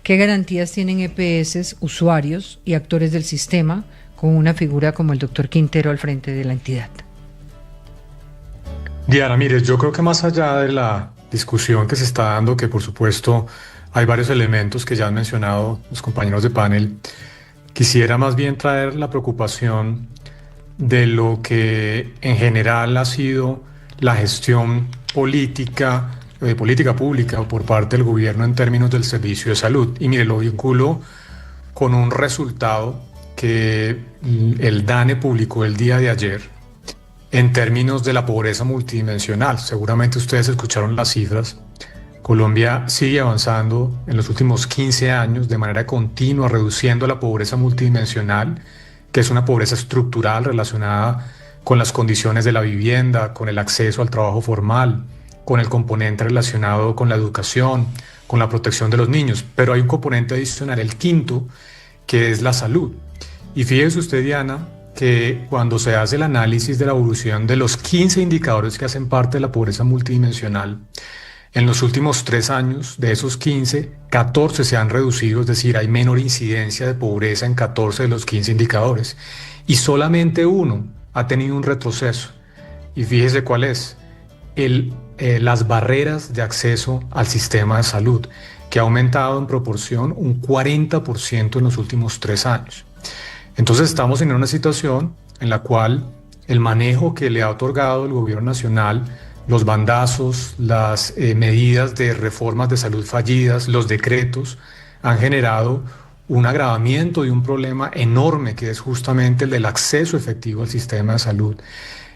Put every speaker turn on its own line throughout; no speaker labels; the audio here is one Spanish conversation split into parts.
¿Qué garantías tienen EPS, usuarios y actores del sistema con una figura como el doctor Quintero al frente de la entidad?
Diana, mire, yo creo que más allá de la discusión que se está dando, que por supuesto hay varios elementos que ya han mencionado los compañeros de panel, quisiera más bien traer la preocupación de lo que en general ha sido la gestión política, de política pública por parte del gobierno en términos del servicio de salud. Y mire, lo vinculo con un resultado que el DANE publicó el día de ayer en términos de la pobreza multidimensional. Seguramente ustedes escucharon las cifras. Colombia sigue avanzando en los últimos 15 años de manera continua, reduciendo la pobreza multidimensional, que es una pobreza estructural relacionada con las condiciones de la vivienda, con el acceso al trabajo formal, con el componente relacionado con la educación, con la protección de los niños. Pero hay un componente adicional, el quinto, que es la salud. Y fíjese usted, Diana, que cuando se hace el análisis de la evolución de los 15 indicadores que hacen parte de la pobreza multidimensional, en los últimos 3 años, de esos 15, 14 se han reducido, es decir, hay menor incidencia de pobreza en 14 de los 15 indicadores. Y solamente uno ha tenido un retroceso. Y fíjese cuál es. Las barreras de acceso al sistema de salud, que ha aumentado en proporción un 40% en los últimos 3 años. Entonces estamos en una situación en la cual el manejo que le ha otorgado el gobierno nacional, los bandazos, las medidas de reformas de salud fallidas, los decretos, han generado un agravamiento y un problema enorme que es justamente el del acceso efectivo al sistema de salud.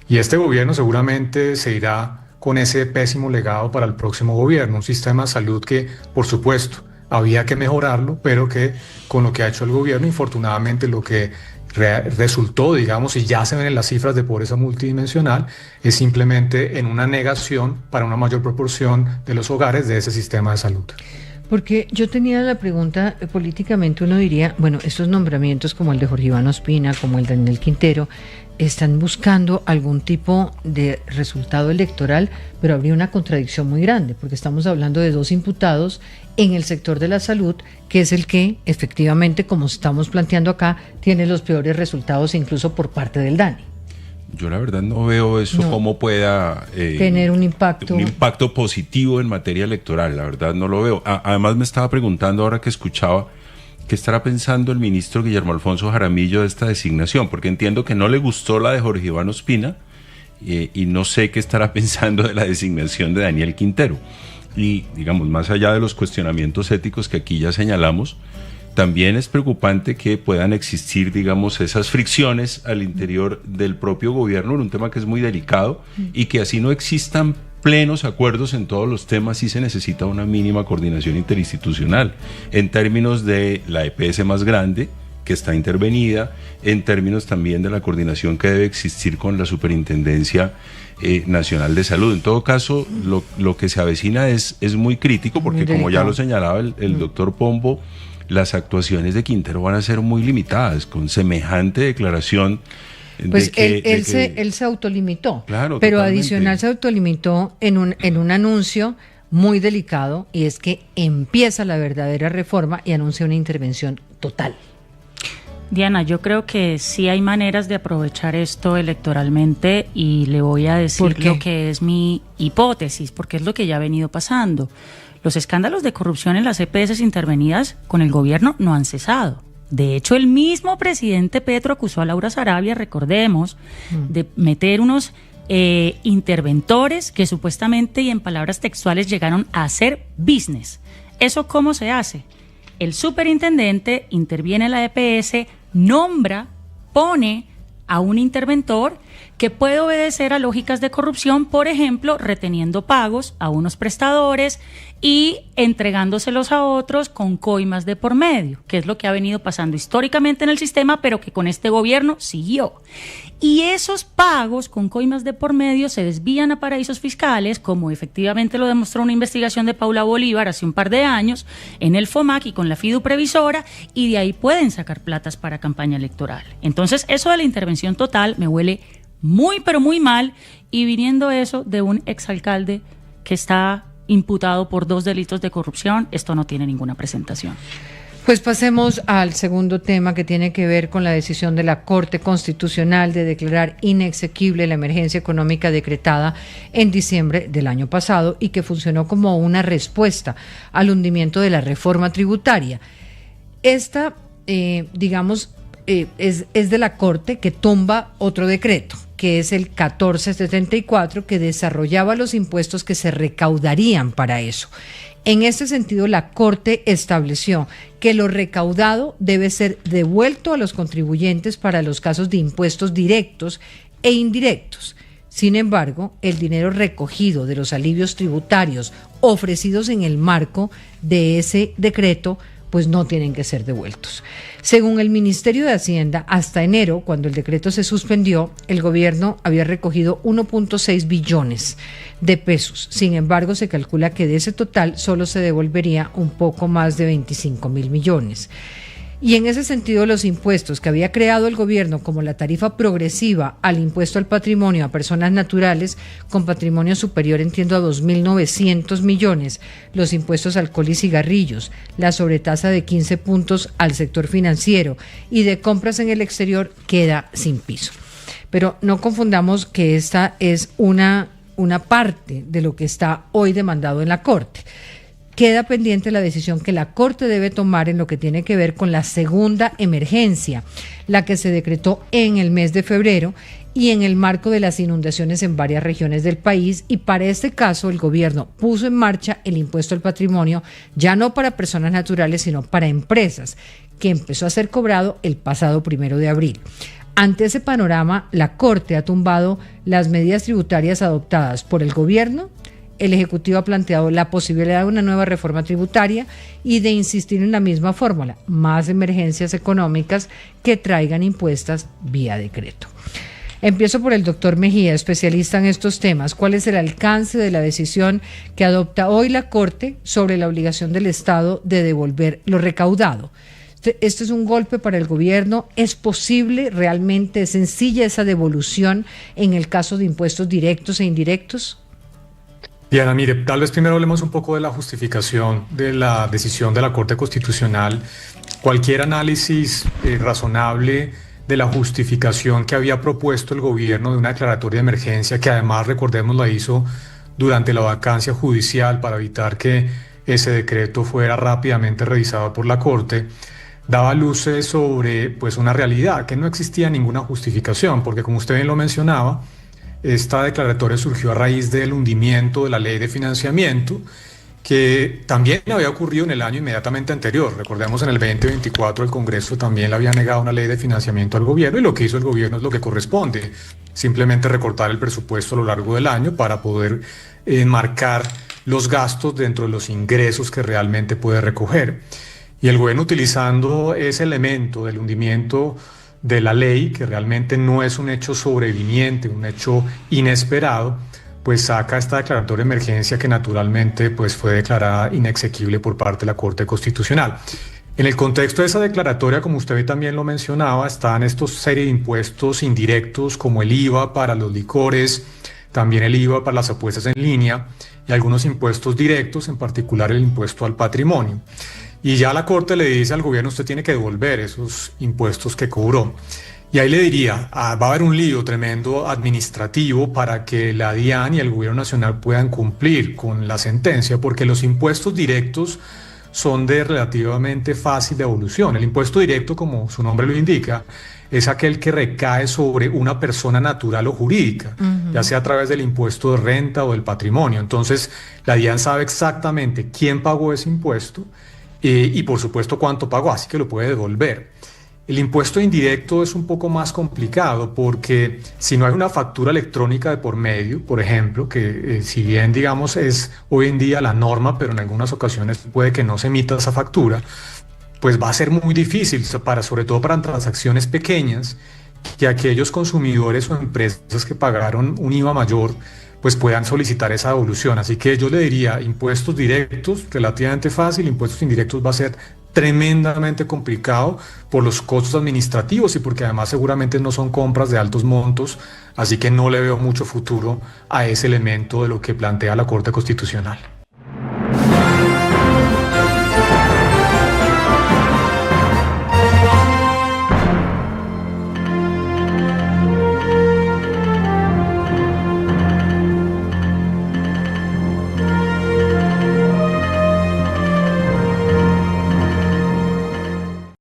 Y este gobierno seguramente se irá con ese pésimo legado para el próximo gobierno, un sistema de salud que, por supuesto, había que mejorarlo, pero que con lo que ha hecho el gobierno, infortunadamente lo que resultó, digamos, y ya se ven en las cifras de pobreza multidimensional, es simplemente en una negación para una mayor proporción de los hogares de ese sistema de salud.
Porque yo tenía la pregunta, políticamente uno diría, bueno, estos nombramientos como el de Jorge Iván Ospina, como el de Daniel Quintero, están buscando algún tipo de resultado electoral, pero habría una contradicción muy grande, porque estamos hablando de 2 imputados en el sector de la salud, que es el que, efectivamente, como estamos planteando acá, tiene los peores resultados incluso por parte del DANE.
Yo la verdad no veo eso cómo pueda
tener un impacto
positivo en materia electoral, la verdad no lo veo. Además me estaba preguntando ahora que escuchaba, ¿qué estará pensando el ministro Guillermo Alfonso Jaramillo de esta designación? Porque entiendo que no le gustó la de Jorge Iván Ospina y no sé qué estará pensando de la designación de Daniel Quintero. Y digamos, más allá de los cuestionamientos éticos que aquí ya señalamos, también es preocupante que puedan existir, digamos, esas fricciones al interior del propio gobierno en un tema que es muy delicado y que así no existan plenos acuerdos en todos los temas, sí se necesita una mínima coordinación interinstitucional en términos de la EPS más grande que está intervenida, en términos también de la coordinación que debe existir con la Superintendencia Nacional de Salud. En todo caso, lo que se avecina es muy crítico porque, como ya lo señalaba el doctor Pombo, las actuaciones de Quintero van a ser muy limitadas con semejante declaración.
Pues él se autolimitó,
claro,
pero
totalmente.
Adicional se autolimitó en un anuncio muy delicado, y es que empieza la verdadera reforma y anuncia una intervención total.
Diana, yo creo que sí hay maneras de aprovechar esto electoralmente y le voy a decir lo que es mi hipótesis, porque es lo que ya ha venido pasando. Los escándalos de corrupción en las EPS intervenidas con el gobierno no han cesado. De hecho, el mismo presidente Petro acusó a Laura Sarabia, recordemos, de meter unos interventores que supuestamente y en palabras textuales llegaron a hacer business. ¿Eso cómo se hace? El superintendente interviene en la EPS, nombra, pone a un interventor que puede obedecer a lógicas de corrupción, por ejemplo, reteniendo pagos a unos prestadores y entregándoselos a otros con coimas de por medio, que es lo que ha venido pasando históricamente en el sistema, pero que con este gobierno siguió. Y esos pagos con coimas de por medio se desvían a paraísos fiscales, como efectivamente lo demostró una investigación de Paula Bolívar hace un par de años en el FOMAC y con la FIDU Previsora, y de ahí pueden sacar platas para campaña electoral. Entonces, eso de la intervención total me huele muy, pero muy mal, y viniendo eso de un exalcalde que está imputado por 2 delitos de corrupción, esto no tiene ninguna presentación.
Pues pasemos al segundo tema, que tiene que ver con la decisión de la Corte Constitucional de declarar inexequible la emergencia económica decretada en diciembre del año pasado y que funcionó como una respuesta al hundimiento de la reforma tributaria. Esta, es de la Corte, que tumba otro decreto, que es el 1474, que desarrollaba los impuestos que se recaudarían para eso. En este sentido, la Corte estableció que lo recaudado debe ser devuelto a los contribuyentes para los casos de impuestos directos e indirectos. Sin embargo, el dinero recogido de los alivios tributarios ofrecidos en el marco de ese decreto pues no tienen que ser devueltos. Según el Ministerio de Hacienda, hasta enero, cuando el decreto se suspendió, el gobierno había recogido 1.6 billones de pesos. Sin embargo, se calcula que de ese total solo se devolvería un poco más de 25.000 millones. Y en ese sentido, los impuestos que había creado el gobierno, como la tarifa progresiva al impuesto al patrimonio a personas naturales con patrimonio superior, entiendo, a 2.900 millones, los impuestos al alcohol y cigarrillos, la sobretasa de 15 puntos al sector financiero y de compras en el exterior, queda sin piso. Pero no confundamos que esta es una parte de lo que está hoy demandado en la Corte. Queda pendiente la decisión que la Corte debe tomar en lo que tiene que ver con la segunda emergencia, la que se decretó en el mes de febrero y en el marco de las inundaciones en varias regiones del país. Y para este caso, el gobierno puso en marcha el impuesto al patrimonio, ya no para personas naturales, sino para empresas, que empezó a ser cobrado el pasado 1 de abril. Ante ese panorama, la Corte ha tumbado las medidas tributarias adoptadas por el gobierno. El Ejecutivo ha planteado la posibilidad de una nueva reforma tributaria y de insistir en la misma fórmula: más emergencias económicas que traigan impuestas vía decreto. Empiezo por el doctor Mejía, especialista en estos temas. ¿Cuál es el alcance de la decisión que adopta hoy la Corte sobre la obligación del Estado de devolver lo recaudado? ¿Esto es un golpe para el gobierno? ¿Es posible realmente, es sencilla esa devolución en el caso de impuestos directos e indirectos?
Diana, mire, tal vez primero hablemos un poco de la justificación de la decisión de la Corte Constitucional. Cualquier análisis razonable de la justificación que había propuesto el gobierno de una declaratoria de emergencia, que además, recordemos, la hizo durante la vacancia judicial para evitar que ese decreto fuera rápidamente revisado por la Corte, daba luces sobre pues una realidad, que no existía ninguna justificación, porque como usted bien lo mencionaba, esta declaratoria surgió a raíz del hundimiento de la ley de financiamiento, que también había ocurrido en el año inmediatamente anterior. Recordemos, en el 2024 el Congreso también le había negado una ley de financiamiento al gobierno, y lo que hizo el gobierno es lo que corresponde: simplemente recortar el presupuesto a lo largo del año para poder enmarcar los gastos dentro de los ingresos que realmente puede recoger. Y el gobierno, utilizando ese elemento del hundimiento de la ley, que realmente no es un hecho sobreviniente, un hecho inesperado, pues saca esta declaratoria de emergencia, que naturalmente pues fue declarada inexequible por parte de la Corte Constitucional. En el contexto de esa declaratoria, como usted también lo mencionaba, están estos serie de impuestos indirectos, como el IVA para los licores, también el IVA para las apuestas en línea, y algunos impuestos directos, en particular el impuesto al patrimonio. Y ya la Corte le dice al gobierno: usted tiene que devolver esos impuestos que cobró. Y ahí le diría, va a haber un lío tremendo administrativo para que la DIAN y el gobierno nacional puedan cumplir con la sentencia, porque los impuestos directos son de relativamente fácil devolución. El impuesto directo, como su nombre lo indica, es aquel que recae sobre una persona natural o jurídica, ya sea a través del impuesto de renta o del patrimonio. Entonces, la DIAN sabe exactamente quién pagó ese impuesto y por supuesto cuánto pagó, así que lo puede devolver. El impuesto indirecto es un poco más complicado, porque si no hay una factura electrónica de por medio, por ejemplo, que si bien digamos es hoy en día la norma, pero en algunas ocasiones puede que no se emita esa factura, pues va a ser muy difícil, sobre todo para transacciones pequeñas, que aquellos consumidores o empresas que pagaron un IVA mayor pues puedan solicitar esa devolución. Así que yo le diría, impuestos directos, relativamente fácil; impuestos indirectos va a ser tremendamente complicado por los costos administrativos y porque además seguramente no son compras de altos montos, así que no le veo mucho futuro a ese elemento de lo que plantea la Corte Constitucional.